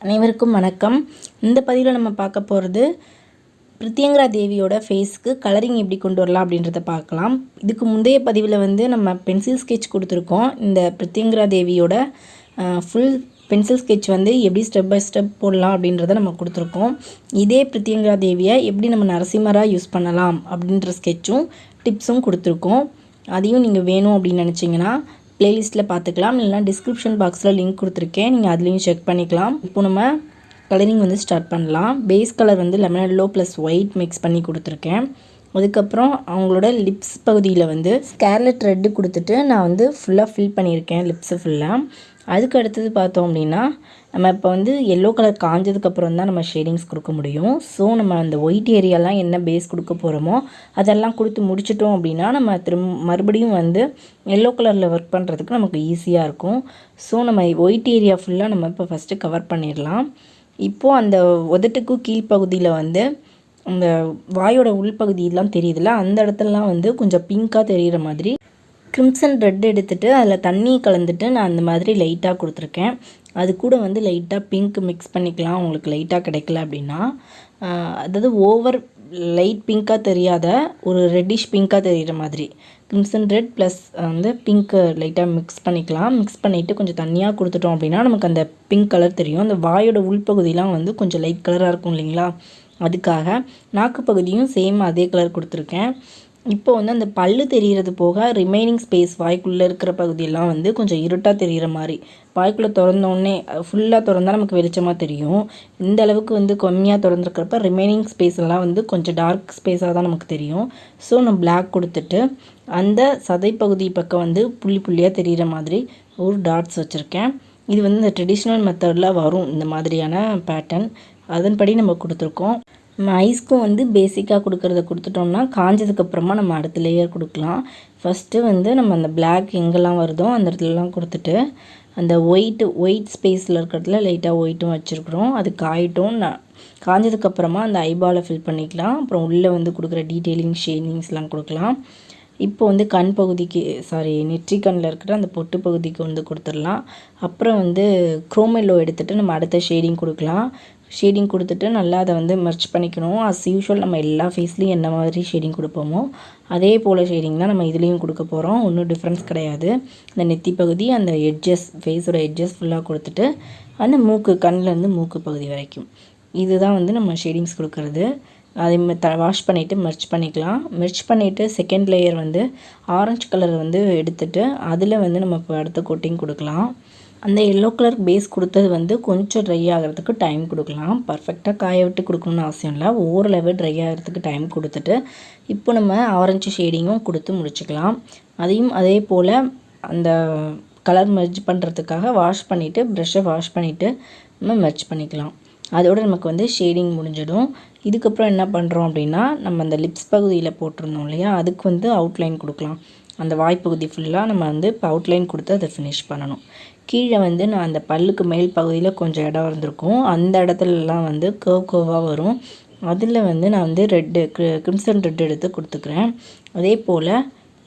அனைவருக்கும் வணக்கம். இந்த பதிவில் நம்ம பார்க்க போகிறது பிரித்யங்கரா தேவியோட ஃபேஸ்க்கு கலரிங் எப்படி கொண்டு வரலாம் அப்படின்றத பார்க்கலாம். இதுக்கு முந்தைய பதிவில் நம்ம பென்சில் ஸ்கெட்ச் கொடுத்துருக்கோம். இந்த பிரித்யங்கரா தேவியோட ஃபுல் பென்சில் ஸ்கெட்ச் எப்படி ஸ்டெப் பை ஸ்டெப் போடலாம் அப்படின்றத நம்ம கொடுத்துருக்கோம். இதே பிரித்யங்கரா தேவியை எப்படி நம்ம நரசிம்மராக யூஸ் பண்ணலாம் அப்படின்ற ஸ்கெட்சும் டிப்ஸும் கொடுத்துருக்கோம். அதையும் நீங்கள் வேணும் அப்படின்னு நினச்சிங்கன்னா பிளேலிஸ்ட்டில் பார்த்துக்கலாம், இல்லைனா டிஸ்கிரிப்ஷன் பாக்ஸில் லிங்க் கொடுத்துருக்கேன், நீங்கள் அதுலேயும் செக் பண்ணிக்கலாம். இப்போ நம்ம கலரிங் ஸ்டார்ட் பண்ணலாம். Base colour lemon yellow plus white mix பண்ணி கொடுத்துருக்கேன். அதுக்கப்புறம் அவங்களோட லிப்ஸ் பகுதியில் ஸ்கேர்லெட் ரெட்டு கொடுத்துட்டு நான் ஃபுல்லாக ஃபில் பண்ணியிருக்கேன் லிப்ஸு ஃபுல்லாக. அதுக்கு அடுத்தது பார்த்தோம் அப்படின்னா நம்ம இப்போ எல்லோ கலர் காஞ்சதுக்கப்புறம் தான் நம்ம ஷேடிங்ஸ் கொடுக்க முடியும். ஸோ நம்ம அந்த ஒயிட் ஏரியாலாம் என்ன பேஸ் கொடுக்க போகிறோமோ அதெல்லாம் கொடுத்து முடிச்சிட்டோம் அப்படின்னா நம்ம மறுபடியும் எல்லோ கலரில் ஒர்க் பண்ணுறதுக்கு நமக்கு ஈஸியாக இருக்கும். ஸோ நம்ம ஒயிட் ஏரியா ஃபுல்லாக நம்ம இப்போ ஃபஸ்ட்டு கவர் பண்ணிடலாம். இப்போது அந்த உதட்டுக்கு கீழ்ப்பகுதியில் அந்த வாயோட உள்பகுதியெலாம் தெரியுதுல்ல, அந்த இடத்துலலாம் கொஞ்சம் பிங்காக தெரிகிற மாதிரி கிரிம்சன் ரெட் எடுத்துகிட்டு அதில் தண்ணி கலந்துட்டு நான் அந்த மாதிரி லைட்டாக கொடுத்துருக்கேன். அது கூட லைட்டாக பிங்க் மிக்ஸ் பண்ணிக்கலாம் உங்களுக்கு லைட்டாக கிடைக்கல அப்படின்னா. அதாவது ஓவர் லைட் பிங்காக தெரியாத ஒரு ரெட்டிஷ் பிங்காக தெரிகிற மாதிரி கிரிம்சன் ரெட் ப்ளஸ் பிங்க்கு லைட்டாக மிக்ஸ் பண்ணிக்கலாம். மிக்ஸ் பண்ணிவிட்டு கொஞ்சம் தண்ணியாக கொடுத்துட்டோம் அப்படின்னா நமக்கு அந்த பிங்க் கலர் தெரியும். அந்த வாயோட உள்பகுதியெலாம் கொஞ்சம் லைட் கலராக இருக்கும் இல்லைங்களா, அதுக்காக. நாக்கு பகுதியும் சேம் அதே கலர் கொடுத்துருக்கேன். இப்போ அந்த பல்லு தெரிகிறது போக ரிமைனிங் ஸ்பேஸ் வாய்க்குள்ளே இருக்கிற பகுதியெல்லாம் கொஞ்சம் இருட்டாக தெரிகிற மாதிரி, வாய்க்குள்ளே திறந்தோடனே ஃபுல்லாக திறந்தால் நமக்கு வெளிச்சமாக தெரியும். இந்த அளவுக்கு கம்மியாக திறந்துருக்கிறப்ப ரிமைனிங் ஸ்பேஸ்லாம் கொஞ்சம் டார்க் ஸ்பேஸாக தான் நமக்கு தெரியும். ஸோ நான் பிளாக் கொடுத்துட்டு அந்த சதைப்பகுதி பக்கம் புள்ளி புள்ளியாக தெரிகிற மாதிரி ஒரு டாட்ஸ் வச்சுருக்கேன். இது இந்த ட்ரெடிஷ்னல் மெத்தடில் வரும் இந்த மாதிரியான பேட்டர்ன், அதன்படி நம்ம கொடுத்துருக்கோம். நம்ம ஐஸ்க்கும் பேசிக்காக கொடுக்குறத கொடுத்துட்டோம்னா காஞ்சதுக்கப்புறமா நம்ம அடுத்த லேயர் கொடுக்கலாம். ஃபஸ்ட்டு நம்ம அந்த பிளாக் எங்கெல்லாம் வருதோ அந்த இடத்துலலாம் கொடுத்துட்டு அந்த ஒயிட் ஸ்பேஸில் இருக்கிறதுல லைட்டாக ஒயிட்டும் வச்சுருக்குறோம். அது காயிட்டும் காஞ்சதுக்கப்புறமா அந்த ஐபாலை ஃபில் பண்ணிக்கலாம். அப்புறம் உள்ளே கொடுக்குற டீட்டெயிலிங் ஷேடிங்ஸ்லாம் கொடுக்கலாம். இப்போ கண் பகுதிக்கு நெற்றி கண்ணில் இருக்கிற அந்த பொட்டு பகுதிக்கு கொடுத்துடலாம். அப்புறம் குரோமெல்லோ எடுத்துகிட்டு நம்ம அடுத்த ஷேடிங் கொடுக்கலாம். ஷேடிங் கொடுத்துட்டு நல்லா அதை மெர்ச் பண்ணிக்கணும். அஸ் யூஷுவல் நம்ம எல்லா ஃபேஸ்லேயும் என்ன மாதிரி ஷேடிங் கொடுப்போமோ அதே போல் ஷேடிங் தான் நம்ம இதுலேயும் கொடுக்க போகிறோம். ஒன்றும் டிஃப்ரென்ஸ் கிடையாது. இந்த நெத்தி பகுதி அந்த எட்ஜஸ் ஃபேஸோட எட்ஜஸ் ஃபுல்லாக கொடுத்துட்டு அந்த மூக்கு கண்ணிலேருந்து மூக்கு பகுதி வரைக்கும் இதுதான் நம்ம ஷேடிங்ஸ் கொடுக்கறது. அதை வாஷ் பண்ணிவிட்டு மெர்ச் பண்ணிக்கலாம். மெர்ச் பண்ணிவிட்டு செகண்ட் லேயர் ஆரஞ்சு கலர் எடுத்துகிட்டு அதில் நம்ம இப்போ அடுத்த கோட்டிங் கொடுக்கலாம். அந்த எல்லோ கலர் பேஸ் கொடுத்தது கொஞ்சம் ட்ரை ஆகிறதுக்கு டைம் கொடுக்கலாம். பர்ஃபெக்டாக காய விட்டு கொடுக்கணுன்னு அவசியம் இல்லை. ஓரளவு ட்ரை ஆகிறதுக்கு டைம் கொடுத்துட்டு இப்போ நம்ம ஆரஞ்சு ஷேடிங்கும் கொடுத்து முடிச்சுக்கலாம். அதையும் அதே போல் அந்த கலர் மெர்ஜ் பண்ணுறதுக்காக வாஷ் பண்ணிவிட்டு ப்ரஷ்ஷை வாஷ் பண்ணிவிட்டு நம்ம மெர்ஜ் பண்ணிக்கலாம். அதோடு நமக்கு ஷேடிங் முடிஞ்சிடும். இதுக்கப்புறம் என்ன பண்ணுறோம் அப்படின்னா நம்ம அந்த லிப்ஸ் பகுதியில் போட்டிருந்தோம் இல்லையா, அதுக்கு அவுட்லைன் கொடுக்கலாம். அந்த வாய்ப்பகுதி ஃபுல்லாக நம்ம இப்போ அவுட்லைன் கொடுத்து அதை ஃபினிஷ் பண்ணணும். கீழே நான் அந்த பல்லுக்கு மேல் பகுதியில் கொஞ்சம் இடம் இருந்திருக்கும், அந்த இடத்துலலாம் கர்வாக வரும். அதில் நான் ரெட்டு கிரிம்சன் ரெட் எடுத்து கொடுத்துக்கிறேன். அதே போல்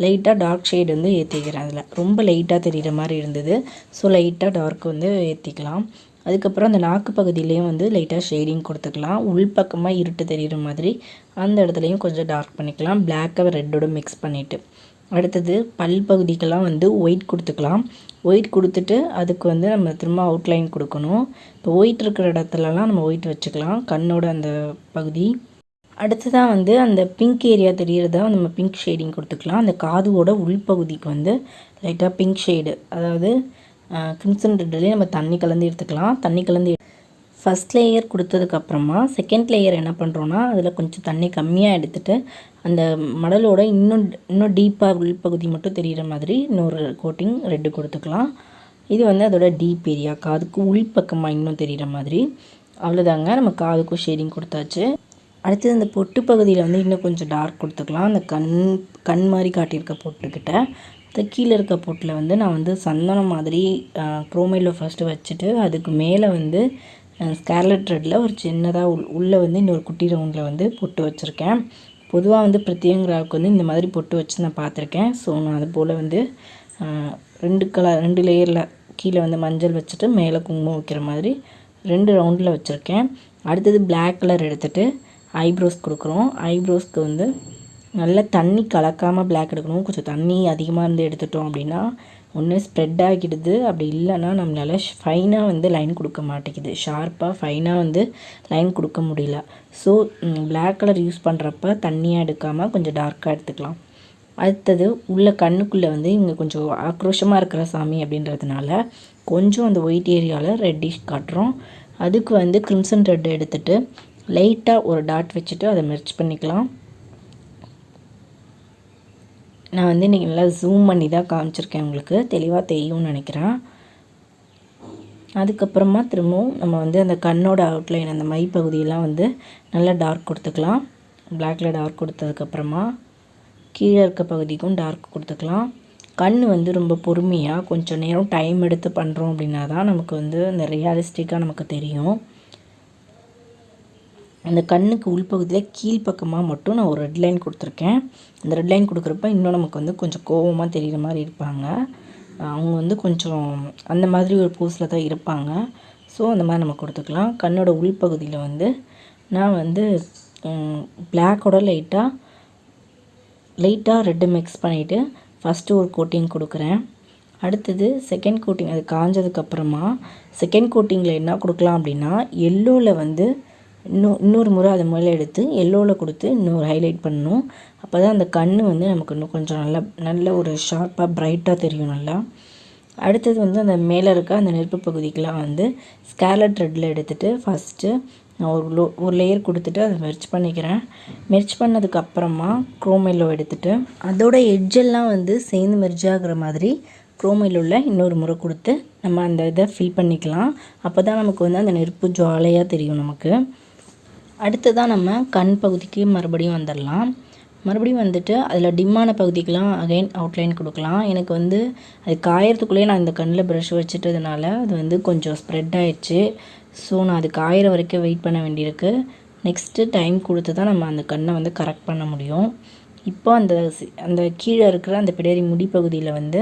லைட்டாக டார்க் ஷேடு ஏற்றிக்கிறேன். அதில் ரொம்ப லைட்டாக தெரிகிற மாதிரி இருந்தது, ஸோ லைட்டாக டார்க் ஏற்றிக்கலாம். அதுக்கப்புறம் அந்த நாக்கு பகுதியிலையும் லைட்டாக ஷேடிங் கொடுத்துக்கலாம். உள்பக்கமாக இருட்டு தெரிகிற மாதிரி அந்த இடத்துலையும் கொஞ்சம் டார்க் பண்ணிக்கலாம், பிளாக்கை ரெட்டோட மிக்ஸ் பண்ணிவிட்டு. அடுத்தது பல் பகுதிக்கெல்லாம் ஒயிட் கொடுத்துக்கலாம். ஒயிட் கொடுத்துட்டு அதுக்கு நம்ம திரும்ப அவுட்லைன் கொடுக்கணும். இப்போ ஒயிட் இருக்கிற இடத்துலலாம் நம்ம ஒயிட் வச்சுக்கலாம், கண்ணோட அந்த பகுதி. அடுத்ததாக அந்த பிங்க் ஏரியா தெரிகிறதா நம்ம பிங்க் ஷேடிங் கொடுத்துக்கலாம். அந்த காதுவோட உள்பகுதிக்கு லைட்டாக பிங்க் ஷேடு, அதாவது கிரிம்சன் ரெட்லேயே நம்ம தண்ணி கலந்து எடுத்துக்கலாம். தண்ணி கலந்து ஃபஸ்ட் லேயர் கொடுத்ததுக்கப்புறமா செகண்ட் லேயர் என்ன பண்ணுறோன்னா அதில் கொஞ்சம் தண்ணி கம்மியாக எடுத்துகிட்டு அந்த மடலோட இன்னும் டீப்பாக உள்பகுதி மட்டும் தெரிகிற மாதிரி இன்னொரு கோட்டிங் ரெட்டு கொடுத்துக்கலாம். இது அதோட டீப் ஏரியா காதுக்கு உள்பக்கமாக இன்னும் தெரிகிற மாதிரி. அவ்வளோதாங்க, நம்ம காதுக்கும் ஷேடிங் கொடுத்தாச்சு. அடுத்தது அந்த பொட்டு பகுதியில் இன்னும் கொஞ்சம் டார்க் கொடுத்துக்கலாம். அந்த கண் மாதிரி காட்டியிருக்க பொட்டுக்கிட்ட அது கீழே இருக்க பொட்டில் நான் சந்தனம் மாதிரி குரோமெல்லோ ஃபஸ்ட்டு வச்சுட்டு அதுக்கு மேலே ஸ்கார்லெட் ரெட்டில் ஒரு சின்னதாக உள்ளே இன்னொரு குட்டி ரவுண்டில் பொட்டு வச்சுருக்கேன். பொதுவாக பிரித்யங்கராவுக்கு இந்த மாதிரி பொட்டு வச்சு நான் பார்த்துருக்கேன். ஸோ நான் அது போல் 2 லேயரில் கீழே மஞ்சள் வச்சுட்டு மேலே குங்குமம் வைக்கிற மாதிரி 2 ரவுண்டில் வச்சுருக்கேன். அடுத்தது பிளாக் கலர் எடுத்துகிட்டு ஐப்ரோஸ் கொடுக்குறோம். ஐப்ரோஸ்க்கு வந்து நல்லா தண்ணி கலக்காமல் பிளாக் எடுக்கணும். கொஞ்சம் தண்ணி அதிகமாக இருந்து எடுத்துட்டோம் அப்படின்னா ஒன்று ஸ்ப்ரெட் ஆகிடுது, அப்படி இல்லைன்னா நம்மளால் ஃபைனாக வந்து லைன் கொடுக்க மாட்டேங்குது. ஷார்ப்பாக ஃபைனாக வந்து லைன் கொடுக்க முடியல. ஸோ பிளாக் கலர் யூஸ் பண்ணுறப்ப தண்ணியாக எடுக்காமல் கொஞ்சம் டார்க்காக எடுத்துக்கலாம். அடுத்தது உள்ள கண்ணுக்குள்ளே வந்து இங்கே கொஞ்சம் ஆக்ரோஷமாக இருக்கிற சாமி அப்படின்றதுனால கொஞ்சம் அந்த ஒயிட் ஏரியாவில் ரெட்டிஷ் காட்டுறோம். அதுக்கு வந்து கிரிம்சன் ரெட் எடுத்துகிட்டு லைட்டாக ஒரு டாட் வச்சுட்டு அதை மெர்ச் பண்ணிக்கலாம். நான் வந்து இன்றைக்கி நல்லா ஜூம் பண்ணி தான் காமிச்சிருக்கேன், உங்களுக்கு தெளிவாக தெரியும்னு நினைக்கிறேன். அதுக்கப்புறமா திரும்பவும் நம்ம வந்து அந்த கண்ணோட அவுட்லைன் அந்த மைப்பகுதியெல்லாம் வந்து நல்லா டார்க் கொடுத்துக்கலாம். பிளாக்கில் டார்க் கொடுத்ததுக்கப்புறமா கீழே இருக்க பகுதிக்கும் டார்க் கொடுத்துக்கலாம். கண் வந்து ரொம்ப பொறுமையாக கொஞ்சம் நேரம் டைம் எடுத்து பண்ணுறோம் அப்படின்னா தான் நமக்கு வந்து அந்த ரியலிஸ்டிக்காக நமக்கு தெரியும். அந்த கண்ணுக்கு உள்பகுதியில் கீழ்ப்பக்கமாக மட்டும் நான் ஒரு ரெட் லைன் கொடுத்துருக்கேன். அந்த ரெட் லைன் கொடுக்குறப்ப இன்னும் நமக்கு வந்து கொஞ்சம் கோபமாக தெரிகிற மாதிரி இருப்பாங்க. அவங்க வந்து கொஞ்சம் அந்த மாதிரி ஒரு போஸில் தான் இருப்பாங்க. ஸோ அந்த மாதிரி நம்ம கொடுத்துக்கலாம். கண்ணோட உள்பகுதியில் வந்து நான் வந்து பிளாக்கோட லைட்டாக ரெட்டு மிக்ஸ் பண்ணிவிட்டு ஃபஸ்ட்டு ஒரு கோட்டிங் கொடுக்குறேன். அடுத்தது செகண்ட் கோட்டிங் அது காஞ்சதுக்கப்புறமா செகண்ட் கோட்டிங்கில் என்ன கொடுக்கலாம் அப்படின்னா எல்லோவில் வந்து இன்னொரு முறை அதை மேலே எடுத்து எல்லோவில் கொடுத்து இன்னொரு ஹைலைட் பண்ணணும். அப்போ தான் அந்த கண் வந்து நமக்கு இன்னும் கொஞ்சம் நல்ல ஒரு ஷார்ப்பாக ப்ரைட்டாக தெரியும் நல்லா. அடுத்தது வந்து அந்த மேலே இருக்க அந்த நெருப்பு பகுதிக்கெலாம் வந்து ஸ்கேலட் த்ரெட்டில் எடுத்துகிட்டு ஃபஸ்ட்டு நான் ஒரு லேயர் கொடுத்துட்டு அதை மெர்ச் பண்ணிக்கிறேன். மெர்ச் பண்ணதுக்கப்புறமா க்ரோம் எல்லோ எடுத்துகிட்டு அதோட எட்ஜெல்லாம் வந்து சேர்ந்து மெர்ஜ் ஆகிற மாதிரி க்ரோம் எல்லோவில் இன்னொரு முறை கொடுத்து நம்ம அந்த இதை ஃபில் பண்ணிக்கலாம். அப்போ தான் நமக்கு வந்து அந்த நெருப்பு ஜுவாலையாக தெரியும் நமக்கு. அடுத்ததாக நம்ம கண் பகுதிக்கு மறுபடியும் வந்துடலாம். மறுபடியும் வந்துட்டு அதில் டிம்மான பகுதிக்கெலாம் அகைன் அவுட்லைன் கொடுக்கலாம். எனக்கு வந்து அது காயறதுக்குள்ளேயே நான் இந்த கண்ணில் ப்ரஷ் வச்சுட்டதுனால அது வந்து கொஞ்சம் ஸ்ப்ரெட் ஆகிடுச்சு. ஸோ நான் அது காயிற வரைக்கும் வெயிட் பண்ண வேண்டியிருக்கு. நெக்ஸ்ட்டு டைம் கொடுத்து தான் நம்ம அந்த கண்ணை வந்து கரெக்ட் பண்ண முடியும். இப்போ அந்த கீழே இருக்கிற அந்த பிடரி முடி பகுதியில் வந்து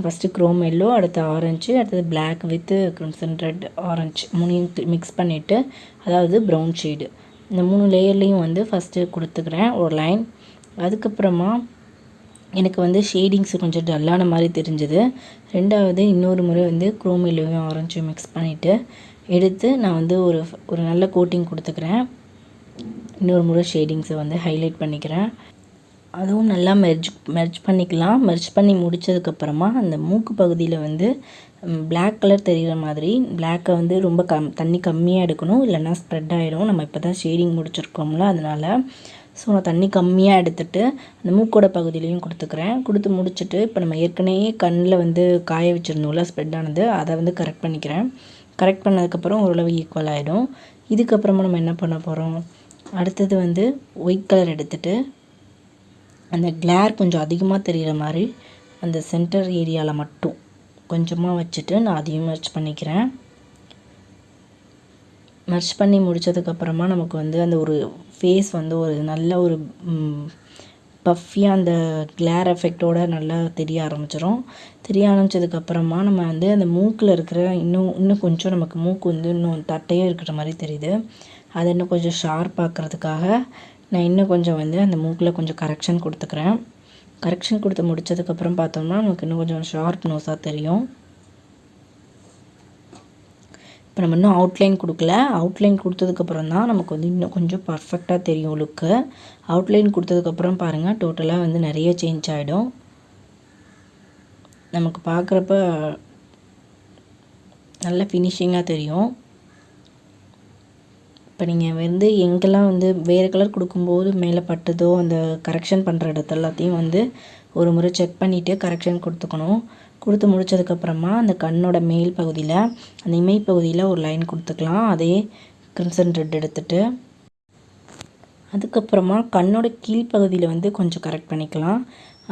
ஃபஸ்ட்டு க்ரோம் எல்லோ, அடுத்து ஆரஞ்சு, அடுத்தது black with crimson red orange 3யும் மிக்ஸ் பண்ணிவிட்டு அதாவது ப்ரௌன் ஷேடு இந்த 3 லேயர்லேயும் வந்து ஃபஸ்ட்டு கொடுத்துக்கிறேன் ஒரு லைன். அதுக்கப்புறமா எனக்கு வந்து ஷேடிங்ஸ் கொஞ்சம் டல்லான மாதிரி தெரிஞ்சுது. ரெண்டாவது இன்னொரு முறை வந்து க்ரோம் எல்லோவையும் ஆரஞ்சும் மிக்ஸ் பண்ணிவிட்டு எடுத்து நான் வந்து ஒரு நல்ல கோட்டிங் கொடுத்துக்கிறேன். இன்னொரு முறை ஷேடிங்ஸை வந்து ஹைலைட் பண்ணிக்கிறேன். அதுவும் நல்லா மெர்ஜ் பண்ணிக்கலாம். மெர்ஜ் பண்ணி முடித்ததுக்கப்புறமா அந்த மூக்கு பகுதியில் வந்து பிளாக் கலர் தெரிகிற மாதிரி பிளாக்கை வந்து ரொம்ப தண்ணி கம்மியாக எடுக்கணும், இல்லைன்னா ஸ்ப்ரெட் ஆகிடும். நம்ம இப்போ தான் ஷேடிங் முடிச்சிருக்கோம்ல அதனால். ஸோ நான் தண்ணி கம்மியாக எடுத்துகிட்டு அந்த மூக்கோட பகுதியிலையும் கொடுத்துக்கிறேன். கொடுத்து முடிச்சுட்டு இப்போ நம்ம ஏற்கனவே கண்ணில் வந்து காய வச்சுருந்தோம்ல ஸ்ப்ரெட் ஆனது, அதை வந்து கரெக்ட் பண்ணிக்கிறேன். கரெக்ட் பண்ணதுக்கப்புறம் ஓரளவு ஈக்குவல் ஆகிடும். இதுக்கப்புறமா நம்ம என்ன பண்ண போகிறோம், அடுத்தது வந்து ஒயிட் கலர் எடுத்துகிட்டு அந்த கிளேர் கொஞ்சம் அதிகமாக தெரிகிற மாதிரி அந்த சென்டர் ஏரியாவில் மட்டும் கொஞ்சமாக வச்சுட்டு நான் அதையும் மெர்ச் பண்ணிக்கிறேன். மெர்ச் பண்ணி முடித்ததுக்கப்புறமா நமக்கு வந்து அந்த ஒரு ஃபேஸ் வந்து ஒரு நல்ல ஒரு பஃபியாக அந்த கிளேர் எஃபெக்டோடு நல்லா தெரிய ஆரம்பிச்சிடும். தெரிய ஆரம்பித்ததுக்கப்புறமா நம்ம வந்து அந்த மூக்கில் இருக்கிற இன்னும் கொஞ்சம் நமக்கு மூக்கு வந்து இன்னும் தட்டையாக இருக்கிற மாதிரி தெரியுது. அதை இன்னும் கொஞ்சம் ஷார்ப் ஆக்கிறதுக்காக நான் இன்னும் கொஞ்சம் வந்து அந்த மூக்கில் கொஞ்சம் கரெக்ஷன் கொடுத்துக்கிறேன். கரெக்ஷன் கொடுத்து முடித்ததுக்கப்புறம் பார்த்தோம்னா நமக்கு இன்னும் கொஞ்சம் ஷார்ப் நோஸாக தெரியும். இப்போ நம்ம இன்னும் அவுட்லைன் கொடுக்கல. அவுட்லைன் கொடுத்ததுக்கப்புறம் தான் நமக்கு வந்து இன்னும் கொஞ்சம் பர்ஃபெக்டாக தெரியும் லுக்கு. அவுட்லைன் கொடுத்ததுக்கப்புறம் பாருங்கள் டோட்டலாக வந்து நிறைய சேஞ்ச் ஆகிடும். நமக்கு பார்க்குறப்ப நல்ல ஃபினிஷிங்காக தெரியும். இப்போ நீங்கள் வந்து எங்கெல்லாம் வந்து வேறு கலர் கொடுக்கும்போது மேலே பட்டதோ அந்த கரெக்ஷன் பண்ணுற இடத்த எல்லாத்தையும் வந்து ஒரு முறை செக் பண்ணிவிட்டு கரெக்ஷன் கொடுத்துக்கணும். கொடுத்து முடித்ததுக்கப்புறமா அந்த கண்ணோட மேல் பகுதியில் அந்த இமைப்பகுதியில் ஒரு லைன் கொடுத்துக்கலாம். அதே கிரிம்சன் ரெட் எடுத்துகிட்டு அதுக்கப்புறமா கண்ணோட கீழ்ப்பகுதியில் வந்து கொஞ்சம் கரெக்ட் பண்ணிக்கலாம்.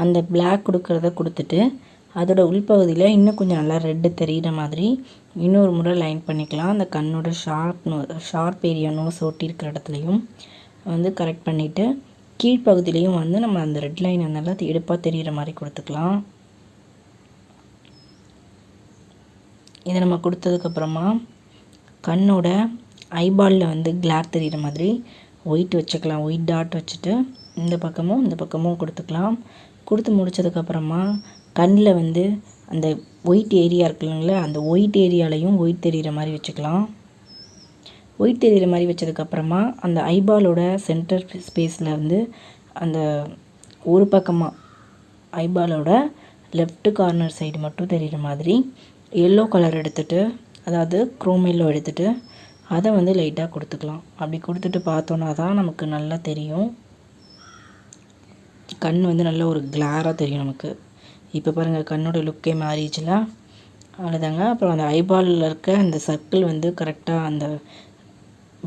அந்த பிளாக் கொடுக்குறத கொடுத்துட்டு அதோட உள்பகுதியில் இன்னும் கொஞ்சம் நல்லா ரெட்டு தெரிகிற மாதிரி இன்னொரு முறை லைன் பண்ணிக்கலாம். அந்த கண்ணோட ஷார்ப் ஏரியா நோஸ் ஒட்டி இருக்கிற இடத்துலையும் வந்து கரெக்ட் பண்ணிவிட்டு கீழ்ப்பகுதியிலையும் வந்து நம்ம அந்த ரெட் லைனை நல்லா எடுப்பாக தெரிகிற மாதிரி கொடுத்துக்கலாம். இதை நம்ம கொடுத்ததுக்கப்புறமா கண்ணோட ஐபாலில் வந்து கிளார் தெரிகிற மாதிரி ஒயிட் வச்சுக்கலாம். ஒயிட் டாட் வச்சுட்டு இந்த பக்கமும் கொடுத்துக்கலாம். கொடுத்து முடித்ததுக்கப்புறமா கண்ணில் வந்து அந்த ஒயிட் ஏரியா இருக்குல்லைங்களா, அந்த ஒயிட் ஏரியாலையும் ஒயிட் தெரிகிற மாதிரி வச்சுக்கலாம். ஒயிட் தெரிகிற மாதிரி வச்சதுக்கப்புறமா அந்த ஐபாலோட சென்டர் ஸ்பேஸில் வந்து அந்த ஒரு பக்கமாக ஐபாலோட லெஃப்ட் கார்னர் சைடு மட்டும் தெரிகிற மாதிரி எல்லோ கலர் எடுத்துகிட்டு, அதாவது குரோம் எல்லோ எடுத்துகிட்டு அதை வந்து லைட்டாக கொடுத்துக்கலாம். அப்படி கொடுத்துட்டு பார்த்தோன்னா தான் நமக்கு நல்லா தெரியும். கண் வந்து நல்ல ஒரு கிளாராக தெரியும் நமக்கு. இப்போ பாருங்கள், கண்ணோட லுக்கே மாறிடுச்சுல, அவ்வளோதாங்க. அப்புறம் அந்த ஐபாலில் இருக்க அந்த சர்க்கிள் வந்து கரெக்டாக அந்த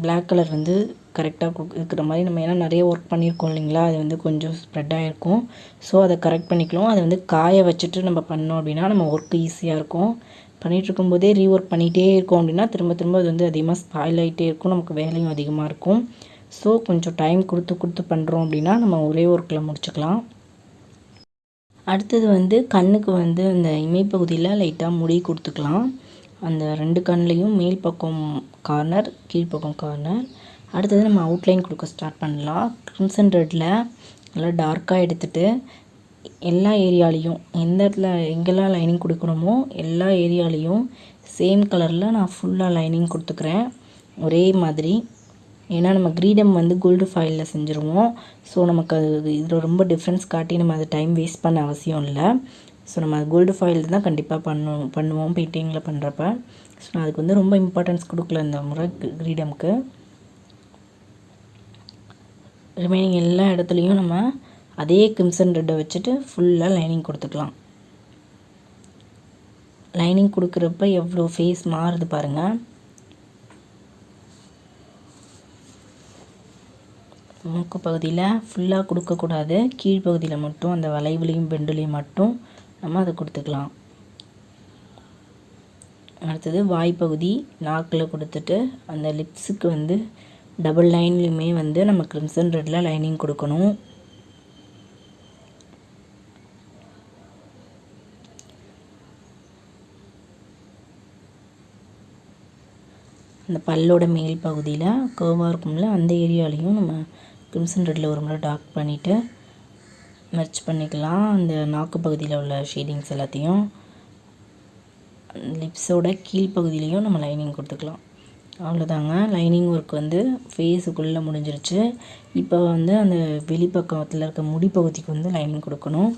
பிளாக் கலர் வந்து கரெக்டாக இருக்கிற மாதிரி நம்ம ஏன்னா நிறைய ஒர்க் பண்ணியிருக்கோம் இல்லைங்களா, அது வந்து கொஞ்சம் ஸ்ப்ரெட் ஆகிருக்கும். ஸோ அதை கரெக்ட் பண்ணிக்கலாம். அதை வந்து காய வச்சுட்டு நம்ம பண்ணோம் அப்படின்னா நம்ம ஒர்க் ஈஸியாக இருக்கும். பண்ணிகிட்டு இருக்கும்போதே ரீஒர்க் பண்ணிகிட்டே இருக்கோம் அப்படின்னா திரும்ப அது வந்து அதிகமாக ஸ்பாயில் ஆகிட்டே இருக்கும், நமக்கு வேலையும் அதிகமாக இருக்கும். ஸோ கொஞ்சம் டைம் கொடுத்து பண்ணுறோம் அப்படின்னா நம்ம ஒரே ஒர்க்கில் முடிச்சுக்கலாம். அடுத்தது வந்து கண்ணுக்கு வந்து அந்த இமைப்பகுதியில் லைட்டாக முடி கொடுத்துக்கலாம். அந்த 2 கண்லேயும் மேல் பக்கம் கார்னர், கீழ்ப்பக்கம் கார்னர். அடுத்தது நம்ம அவுட்லைன் கொடுக்க ஸ்டார்ட் பண்ணலாம். கிரிம்சன் ரெட்டில் நல்லா டார்க்காக எடுத்துகிட்டு எல்லா ஏரியாலையும் எந்த இடத்துல எங்கெல்லாம் லைனிங் கொடுக்கணுமோ எல்லா ஏரியாலையும் சேம் கலரில் நான் ஃபுல்லாக லைனிங் கொடுத்துக்கிறேன் ஒரே மாதிரி. ஏன்னா நம்ம கிரீடம் வந்து கோல்டு ஃபாயிலில் செஞ்சுருவோம். ஸோ நமக்கு அது இதில் ரொம்ப டிஃப்ரென்ஸ் காட்டி நம்ம அதை டைம் வேஸ்ட் பண்ண அவசியம் இல்லை. ஸோ நம்ம கோல்டு ஃபாயில் தான் கண்டிப்பாக பண்ணுவோம் பெயிண்டிங்கில் பண்ணுறப்ப. ஸோ நான் அதுக்கு வந்து ரொம்ப இம்பார்ட்டன்ஸ் கொடுக்கல இந்த முறை கிரீடமுக்கு. ரிமைனிங் எல்லா இடத்துலையும் நம்ம அதே கிரிம்சன் ரெட்டை வச்சுட்டு ஃபுல்லாக லைனிங் கொடுத்துக்கலாம். லைனிங் கொடுக்குறப்ப எவ்வளோ ஃபேஸ் மாறுது பாருங்கள். மூக்கு பகுதியில் ஃபுல்லாக கொடுக்கக்கூடாது, கீழ்ப்பகுதியில் மட்டும் அந்த வளைவுலையும் பெண்டுலையும் மட்டும் நம்ம அதை கொடுத்துக்கலாம். அடுத்தது வாய்ப்பகுதி நாக்கில் கொடுத்துட்டு அந்த லிப்ஸுக்கு வந்து டபுள் லைன்லையுமே வந்து நம்ம கிரிம்சன் ரெட்டில் லைனிங் கொடுக்கணும். அந்த பல்லோட மேல் பகுதியில் கர்வாக இருக்கும்ல அந்த ஏரியாலையும் நம்ம கிரிம்சன் ரெட்டில் ஒரு முறை டார்க் பண்ணிவிட்டு மெர்ச் பண்ணிக்கலாம். அந்த நாக்கு பகுதியில் உள்ள ஷேடிங்ஸ் எல்லாத்தையும் லிப்ஸோட கீழ்ப்பகுதியிலையும் நம்ம லைனிங் கொடுத்துக்கலாம். அவ்வளோதாங்க, லைனிங் ஒர்க் வந்து ஃபேஸுக்குள்ளே முடிஞ்சிருச்சு. இப்போ வந்து அந்த வெளிப்பக்கத்தில் இருக்க முடிப்பகுதிக்கு வந்து லைனிங் கொடுக்கணும்.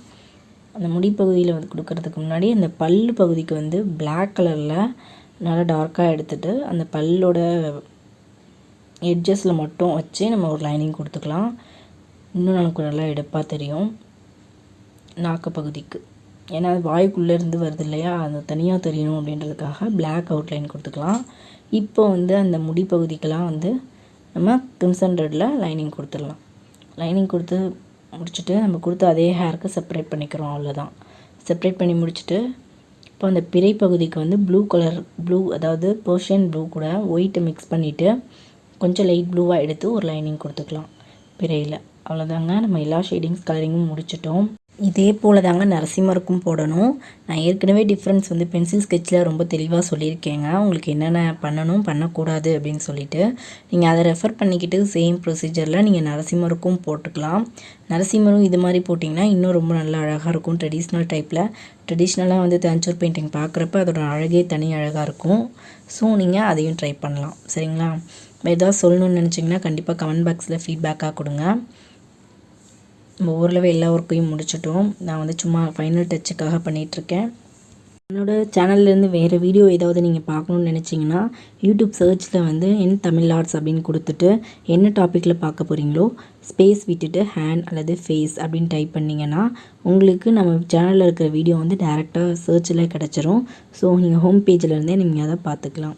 அந்த முடிப்பகுதியில் வந்து கொடுக்கறதுக்கு முன்னாடி அந்த பல்லு பகுதிக்கு வந்து பிளாக் கலரில் நல்லா டார்க்காக எடுத்துகிட்டு அந்த பல்லோட எட்ஜஸில் மட்டும் வச்சு நம்ம ஒரு லைனிங் கொடுத்துக்கலாம். இன்னும் நமக்கு நல்லா எடுப்பாக தெரியும் நாக்கு பகுதிக்கு. ஏன்னா அது வாய்க்குள்ளேருந்து வருது இல்லையா, அது தனியாக தெரியணும் அப்படின்றதுக்காக பிளாக் அவுட்லைன் கொடுத்துக்கலாம். இப்போ வந்து அந்த முடி பகுதிக்கெல்லாம் வந்து நம்ம கிரிம்சன் ரெட்டில் லைனிங் கொடுத்துடலாம். லைனிங் கொடுத்து முடிச்சுட்டு நம்ம கொடுத்து அதே ஹேருக்கு செப்பரேட் பண்ணிக்கிறோம். அவ்வளோதான், செப்பரேட் பண்ணி முடிச்சுட்டு இப்போ அந்த பிறை பகுதிக்கு வந்து ப்ளூ அதாவது பர்ஷியன் ப்ளூ கூட ஒயிட்டை மிக்ஸ் பண்ணிவிட்டு கொஞ்சம் லைட் ப்ளூவாக எடுத்து ஒரு லைனிங் கொடுத்துக்கலாம் பிறையில். அவ்வளோதாங்க, நம்ம எல்லா ஷேடிங்ஸ் கலரிங்கும் முடிச்சிட்டோம். இதே போல் தாங்க நரசிம்மருக்கும் போடணும். நான் ஏற்கனவே டிஃப்ரென்ஸ் வந்து பென்சில் ஸ்கெட்சில் ரொம்ப தெளிவாக சொல்லியிருக்கேங்க, உங்களுக்கு என்னென்ன பண்ணணும் பண்ணக்கூடாது அப்படின்னு சொல்லிட்டு. நீங்கள் அதை ரெஃபர் பண்ணிக்கிட்டு சேம் ப்ரொசீஜரில் நீங்கள் நரசிம்மருக்கும் போட்டுக்கலாம். நரசிம்மரும் இது மாதிரி போட்டிங்கன்னா இன்னும் ரொம்ப நல்லா அழகாக இருக்கும். ட்ரெடிஷ்னல் டைப்பில் ட்ரெடிஷ்னலாக வந்து தஞ்சூர் பெயிண்டிங் பார்க்குறப்ப அதோட அழகே தனி அழகாக இருக்கும். ஸோ நீங்கள் அதையும் ட்ரை பண்ணலாம். சரிங்களா? ஏதாவது சொல்லணும்னு நினச்சிங்கன்னா கண்டிப்பாக கமெண்ட் பாக்ஸில் ஃபீட்பேக்காக கொடுங்க. நம்ம ஓரளவு எல்லா ஒர்க்கையும் முடிச்சிட்டோம். நான் வந்து சும்மா ஃபைனல் டச்சுக்காக பண்ணிகிட்ருக்கேன். என்னோடய சேனல்லேருந்து வேறு வீடியோ ஏதாவது நீங்கள் பார்க்கணுன்னு நினச்சிங்கன்னா யூடியூப் சர்ச்சில் வந்து தமிழ் ஆர்ட்ஸ் அப்படின்னு கொடுத்துட்டு என்ன டாப்பிக்கில் பார்க்க போகிறீங்களோ ஸ்பேஸ் விட்டுட்டு ஹேண்ட் அல்லது ஃபேஸ் அப்படின்னு டைப் பண்ணிங்கன்னா உங்களுக்கு நம்ம சேனலில் இருக்கிற வீடியோ வந்து டேரெக்டாக சர்ச்சில் கிடச்சிரும். ஸோ நீங்கள் ஹோம் பேஜில் நீங்கள் அதை பார்த்துக்கலாம்.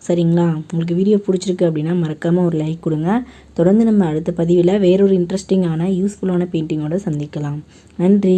சரிங்களா? உங்களுக்கு வீடியோ பிடிச்சிருக்கு அப்படின்னா மறக்காமல் ஒரு லைக் கொடுங்க. தொடர்ந்து நம்ம அடுத்த பதிவில் வேறொரு இன்ட்ரெஸ்டிங்கான யூஸ்ஃபுல்லான பெயிண்டிங்கோடு சந்திக்கலாம். நன்றி.